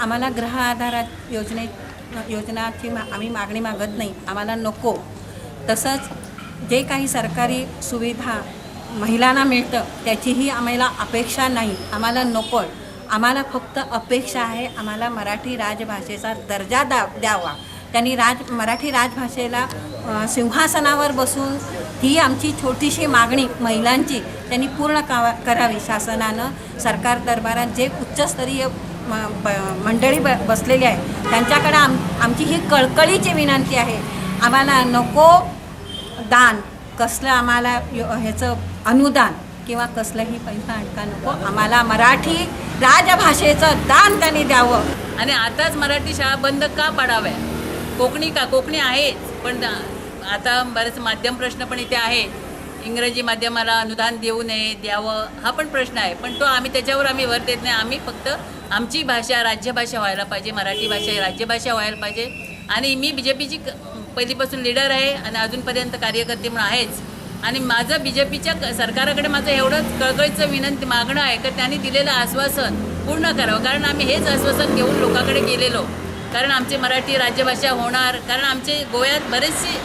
आम्हाला ग्रह आधारात योजनाची आम्ही मागणी मागत नाही, आम्हाला नको. तसंच जे काही सरकारी सुविधा महिलांना मिळतं त्याचीही आम्हाला अपेक्षा नाही, आम्हाला नको. आम्हाला फक्त अपेक्षा आहे आम्हाला मराठी राजभाषेचा दर्जा द्यावा. त्यांनी मराठी राजभाषेला सिंहासनावर बसून ही आमची छोटीशी मागणी महिलांची त्यांनी पूर्ण करावी. शासनानं सरकार दरबारात जे उच्चस्तरीय मंडळी बसलेली आहे त्यांच्याकडे आमची ही कळकळीची विनंती आहे. आम्हाला नको दान कसलं, आम्हाला ह्याचं अनुदान किंवा कसलंही पैसा अडका नको. आम्हाला मराठी राजभाषेचं दान त्यांनी द्यावं. आणि आताच मराठी शाळा बंद का पाडाव्या? कोकणी आहेच, पण आता बरेच माध्यम प्रश्न पण इथे आहे. इंग्रजी माध्यमाला अनुदान देऊ नये, द्यावं, हा पण प्रश्न आहे. पण तो त्याच्यावर आम्ही भर देत नाही. आम्ही फक्त आमची भाषा राज्यभाषा व्हायला पाहिजे, मराठी भाषा ही राज्यभाषा व्हायला पाहिजे. आणि मी BJPची पहिलीपासून लीडर आहे आणि अजूनपर्यंत कार्यकर्ते म्हणून आहेच. आणि माझं BJPच्या सरकाराकडे माझं एवढंच कळकळीचं मागणं आहे की त्यांनी दिलेलं आश्वासन पूर्ण करावं. कारण आम्ही हेच आश्वासन घेऊन लोकांकडे गेलेलो. कारण आमची मराठी राज्यभाषा होणार. कारण आमचे गोव्यात बरेचसे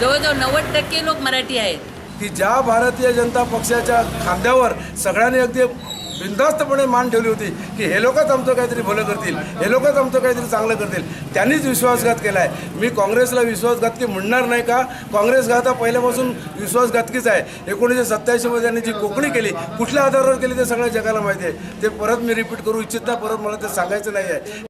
जवळजवळ 90% लोक मराठी आहेत. की ज्या भारतीय जनता पक्षाच्या खांद्यावर सगळ्यांनी अगदी बिनधास्तपणे मान ठेवली होती की हे लोकच आमचं काहीतरी भलं करतील, हे लोकच आमचं काहीतरी चांगलं करतील, त्यांनीच विश्वासघात केला आहे. मी काँग्रेसला विश्वासघातकी म्हणणार नाही का? काँग्रेस हा पहिल्यापासून विश्वासघातकीच आहे. 1987मध्ये त्यांनी जी कोकणी केली, कुठल्या आधारावर केली ते सगळ्या जगाला माहिती आहे. ते परत मी रिपीट करू इच्छित नाही, परत मला ते सांगायचं नाही आहे.